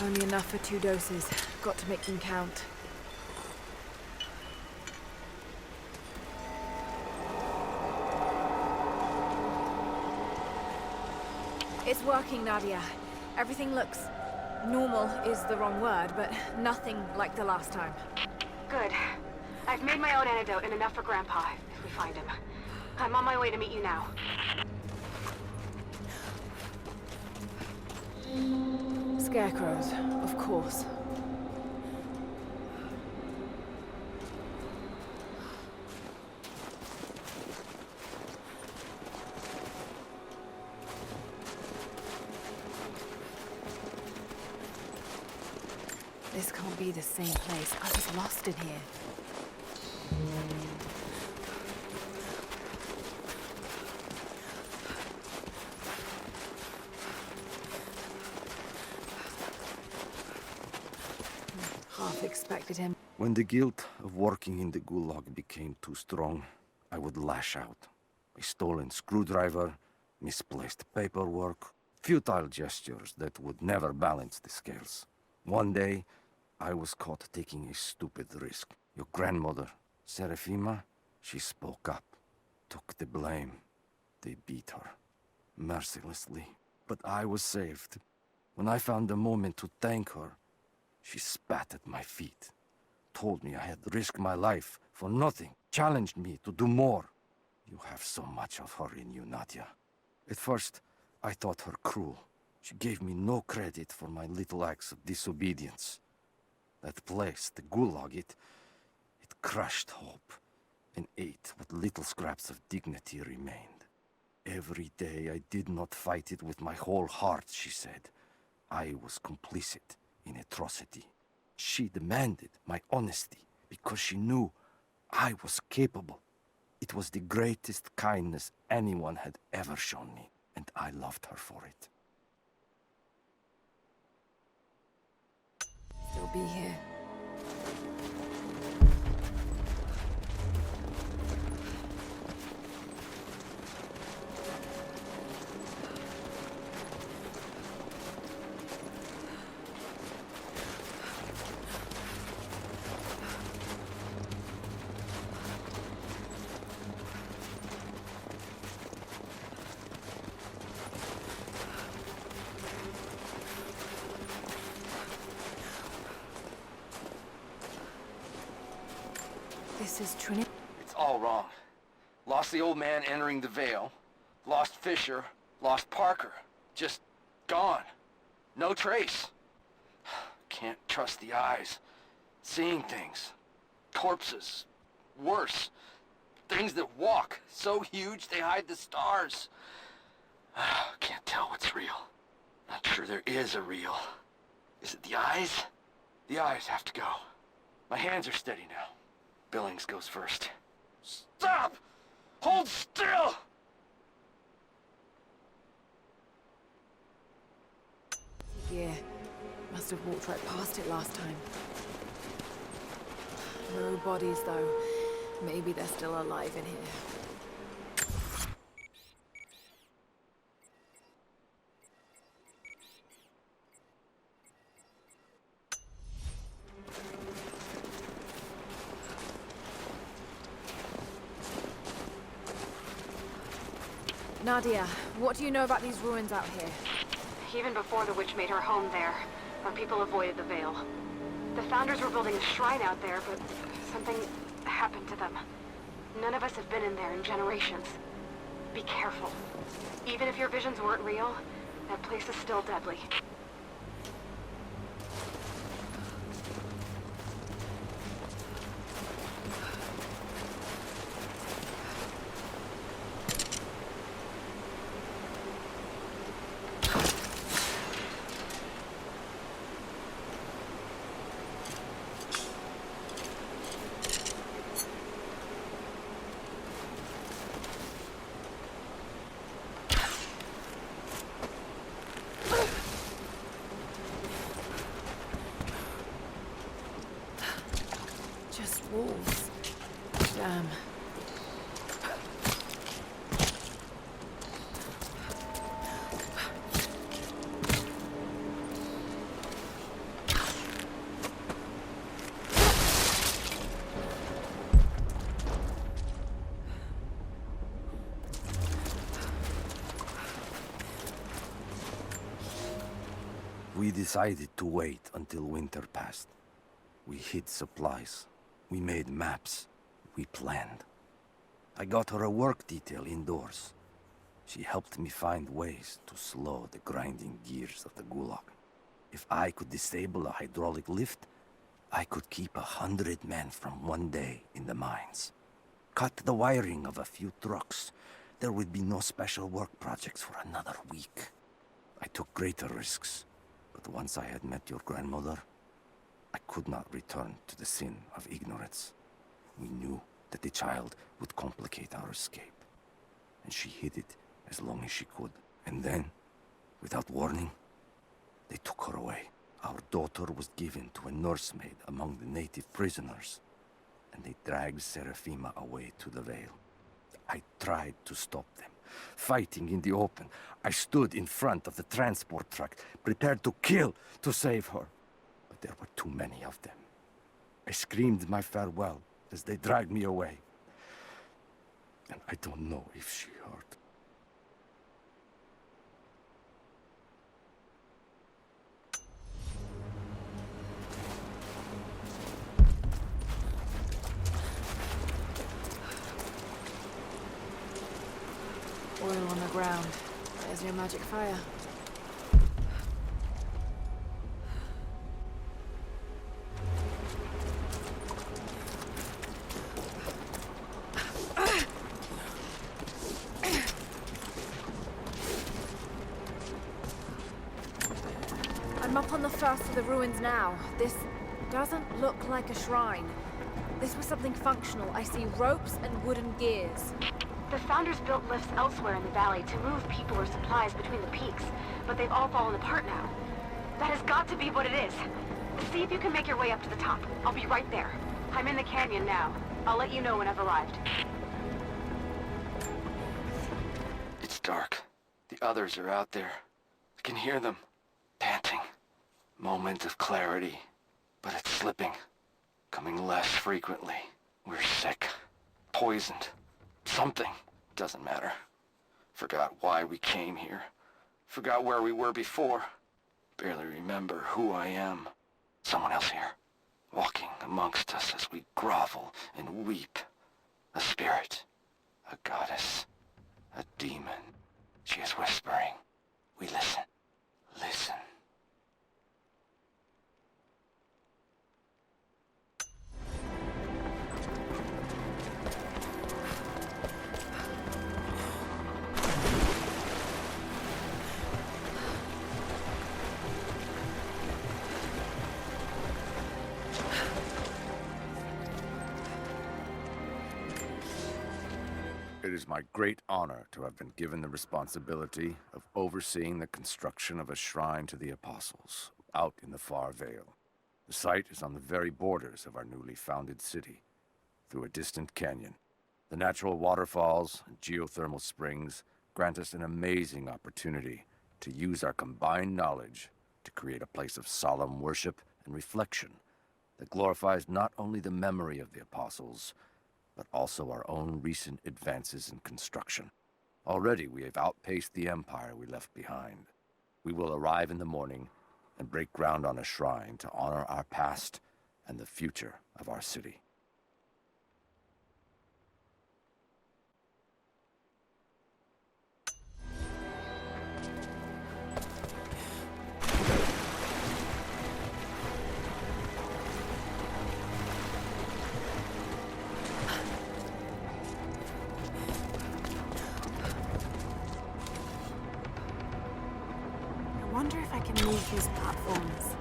Only enough for 2 doses. Got to make them count. It's working, Nadia. Everything looks... normal is the wrong word, but nothing like the last time. Good. I've made my own antidote and enough for Grandpa, if we find him. I'm on my way to meet you now. Scarecrows, of course. This can't be the same place. I was lost in here. Half expected him. When the guilt of working in the gulag became too strong, I would lash out. A stolen screwdriver, misplaced paperwork, futile gestures that would never balance the scales. One day, I was caught taking a stupid risk. Your grandmother, Serafima, she spoke up, took the blame. They beat her, mercilessly. But I was saved. When I found the moment to thank her, she spat at my feet, told me I had risked my life for nothing, challenged me to do more. You have so much of her in you, Nadia. At first, I thought her cruel. She gave me no credit for my little acts of disobedience. That place, the gulag, it crushed hope and ate what little scraps of dignity remained. Every day I did not fight it with my whole heart, she said. I was complicit in atrocity. She demanded my honesty because she knew I was capable. It was the greatest kindness anyone had ever shown me, and I loved her for it. Still be here. This is Trinity. It's all wrong. Lost the old man entering the Vale. Lost Fisher. Lost Parker. Just gone. No trace. Can't trust the eyes. Seeing things. Corpses. Worse. Things that walk. So huge they hide the stars. Can't tell what's real. Not sure there is a real. Is it the eyes? The eyes have to go. My hands are steady now. Billings goes first. Stop! Hold still! Gear. Must have walked right past it last time. No bodies, though. Maybe they're still alive in here. Nadia, what do you know about these ruins out here? Even before the witch made her home there, our people avoided the Vale. The founders were building a shrine out there, but something happened to them. None of us have been in there in generations. Be careful. Even if your visions weren't real, that place is still deadly. Just walls. Damn. We decided to wait until winter passed. We hid supplies. We made maps. We planned. I got her a work detail indoors. She helped me find ways to slow the grinding gears of the Gulag. If I could disable a hydraulic lift, I could keep 100 men from one day in the mines. Cut the wiring of a few trucks. There would be no special work projects for another week. I took greater risks, but once I had met your grandmother, I could not return to the sin of ignorance. We knew that the child would complicate our escape, and she hid it as long as she could. And then, without warning, they took her away. Our daughter was given to a nursemaid among the native prisoners, and they dragged Seraphima away to the Vale. I tried to stop them, fighting in the open. I stood in front of the transport truck, prepared to kill to save her. But there were too many of them. I screamed my farewell as they dragged me away. And I don't know if she heard. Oil on the ground. There's your magic fire. I'm up on the first of the ruins now. This doesn't look like a shrine. This was something functional. I see ropes and wooden gears. The Founders built lifts elsewhere in the valley to move people or supplies between the peaks, but they've all fallen apart now. That has got to be what it is. See if you can make your way up to the top. I'll be right there. I'm in the canyon now. I'll let you know when I've arrived. It's dark. The others are out there. I can hear them, panting. Moment of clarity, but it's slipping. Coming less frequently. We're sick. Poisoned. Something. Doesn't matter. Forgot why we came here. Forgot where we were before. Barely remember who I am. Someone else here. Walking amongst us as we grovel and weep. A spirit. A goddess. A demon. She is whispering. We listen. Listen. It is my great honor to have been given the responsibility of overseeing the construction of a shrine to the Apostles out in the far Vale. The site is on the very borders of our newly founded city, through a distant canyon. The natural waterfalls and geothermal springs grant us an amazing opportunity to use our combined knowledge to create a place of solemn worship and reflection that glorifies not only the memory of the Apostles, but also our own recent advances in construction. Already we have outpaced the empire we left behind. We will arrive in the morning and break ground on a shrine to honor our past and the future of our city. I wonder if I can move these platforms.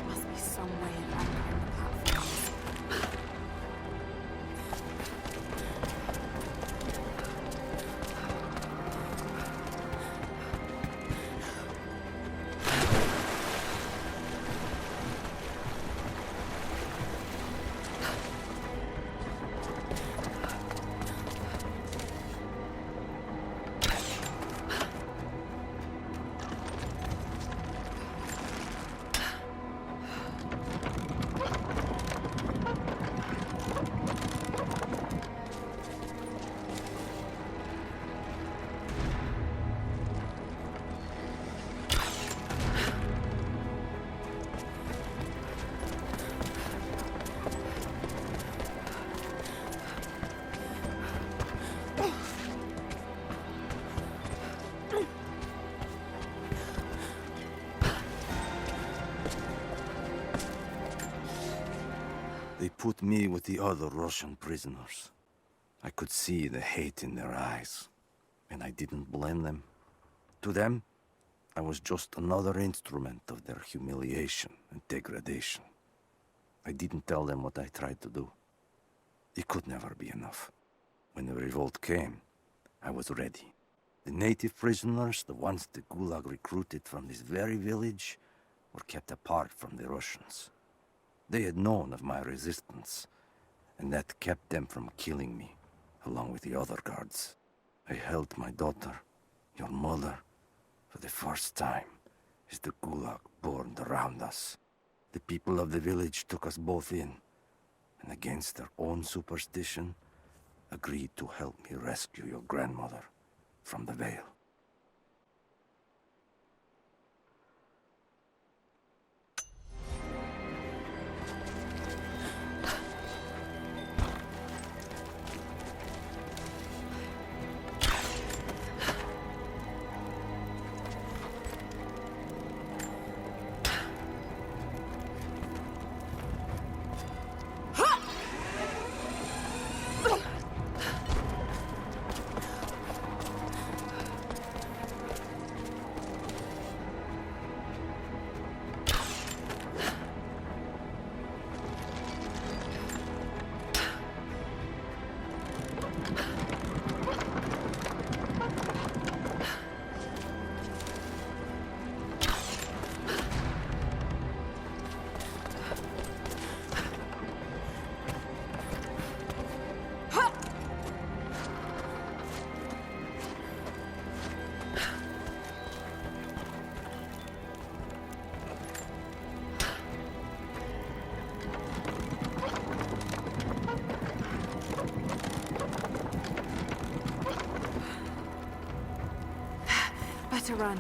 Must be some way of anchoring the platforms. They put me with the other Russian prisoners. I could see the hate in their eyes, and I didn't blame them. To them, I was just another instrument of their humiliation and degradation. I didn't tell them what I tried to do. It could never be enough. When the revolt came, I was ready. The native prisoners, the ones the Gulag recruited from this very village, were kept apart from the Russians. They had known of my resistance, and that kept them from killing me, along with the other guards. I held my daughter, your mother, for the first time, as the Gulag burned around us. The people of the village took us both in, and against their own superstition, agreed to help me rescue your grandmother from the Veil. Better run.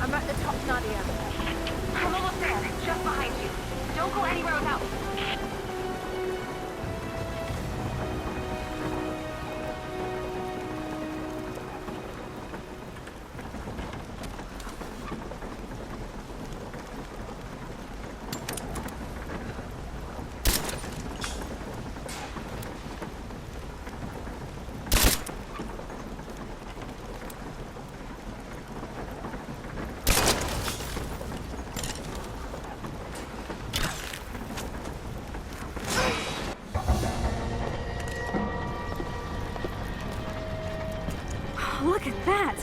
I'm at the top, Nadia. I'm almost there, just behind you. Don't go anywhere without me. Look at that!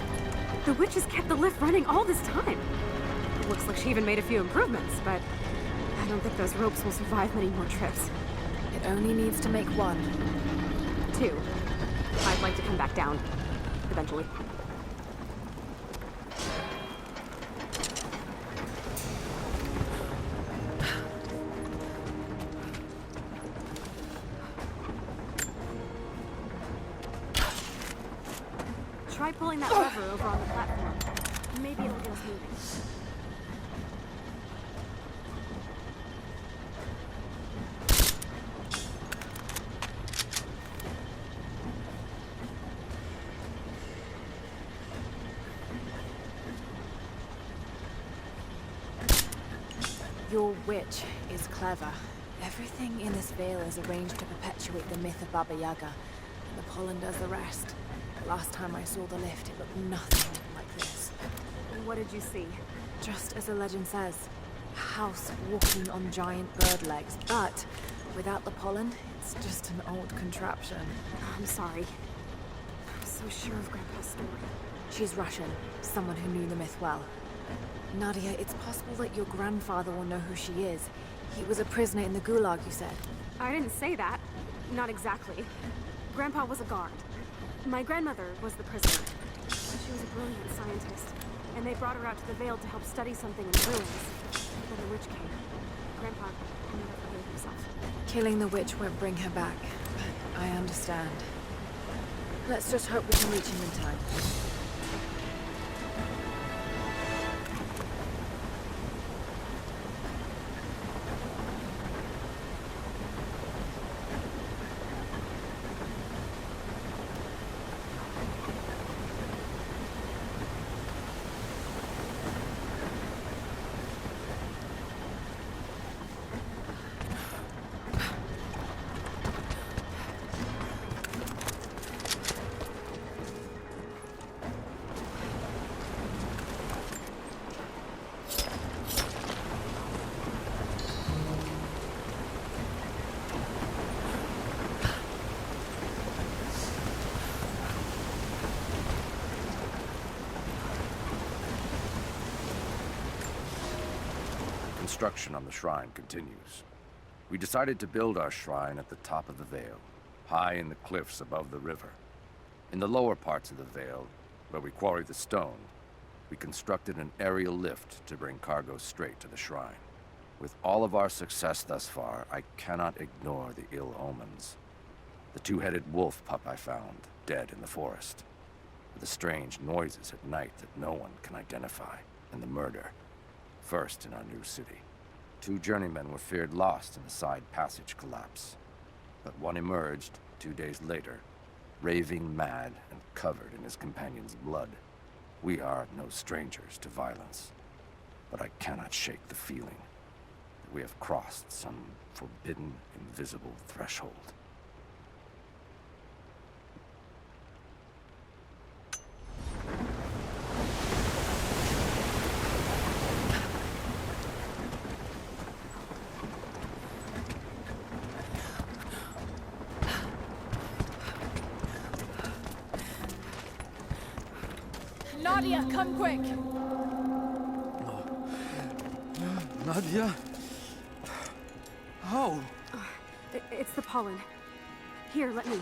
The witch has kept the lift running all this time. Looks like she even made a few improvements, but I don't think those ropes will survive many more trips. It only needs to make one. 2. I'd like to come back down. Eventually. Try pulling that lever over on the platform. Maybe it'll get us moving. Your witch is clever. Everything in this veil is arranged to perpetuate the myth of Baba Yaga, and the pollen does the rest. Last time I saw the lift, it looked nothing like this. What did you see? Just as the legend says, a house walking on giant bird legs, but without the pollen, it's just an old contraption. I'm sorry. I was so sure of Grandpa's story. She's Russian, someone who knew the myth well. Nadia, it's possible that your grandfather will know who she is. He was a prisoner in the Gulag, you said. I didn't say that. Not exactly. Grandpa was a guard. My grandmother was the prisoner. She was a brilliant scientist, and they brought her out to the Vale to help study something in the ruins. Then the witch came. Grandpa never forgave himself. Killing the witch won't bring her back, but I understand. Let's just hope we can reach him in time. construction on the shrine continues. We decided to build our shrine at the top of the vale, high in the cliffs above the river. In the lower parts of the vale, where we quarried the stone, we constructed an aerial lift to bring cargo straight to the shrine. With all of our success thus far, I cannot ignore the ill omens. The two-headed wolf pup I found, dead in the forest. The strange noises at night that no one can identify, and the murder. First in our new city. 2 journeymen were feared lost in the side passage collapse. But one emerged 2 days later, raving mad and covered in his companion's blood. We are no strangers to violence, but I cannot shake the feeling that we have crossed some forbidden, invisible threshold. Nadia, come quick! Nadia? How? It's the pollen. Here, let me.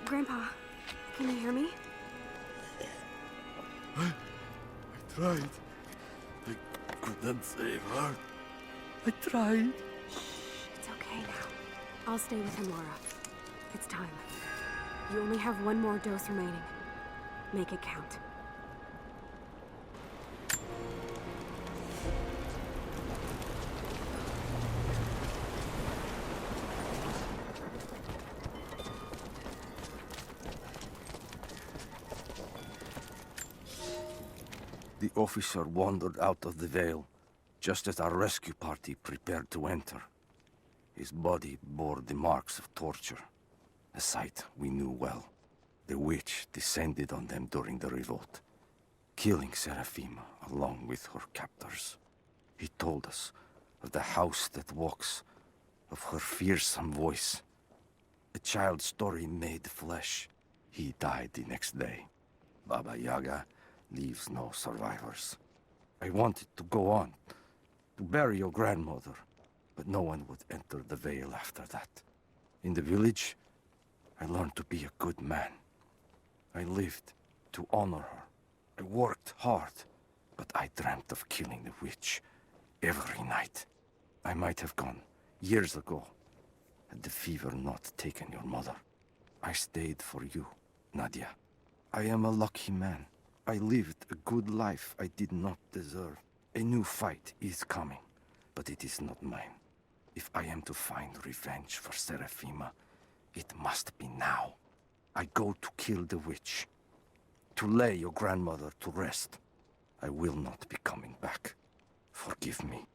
Grandpa, can you hear me? I tried. I couldn't save her. I tried. Shh, it's okay now. I'll stay with him, Laura. It's time. You only have 1 more dose remaining. Make it count. The officer wandered out of the vale, just as our rescue party prepared to enter. His body bore the marks of torture, a sight we knew well. The witch descended on them during the revolt, killing Seraphima along with her captors. He told us of the house that walks, of her fearsome voice. A child's story made flesh. He died the next day. Baba Yaga leaves no survivors. I wanted to go on, to bury your grandmother, but no one would enter the vale after that. In the village, I learned to be a good man. I lived to honor her. I worked hard, but I dreamt of killing the witch every night. I might have gone years ago, had the fever not taken your mother. I stayed for you, Nadia. I am a lucky man. I lived a good life I did not deserve. A new fight is coming, but it is not mine. If I am to find revenge for Seraphima, it must be now. I go to kill the witch, to lay your grandmother to rest. I will not be coming back. Forgive me.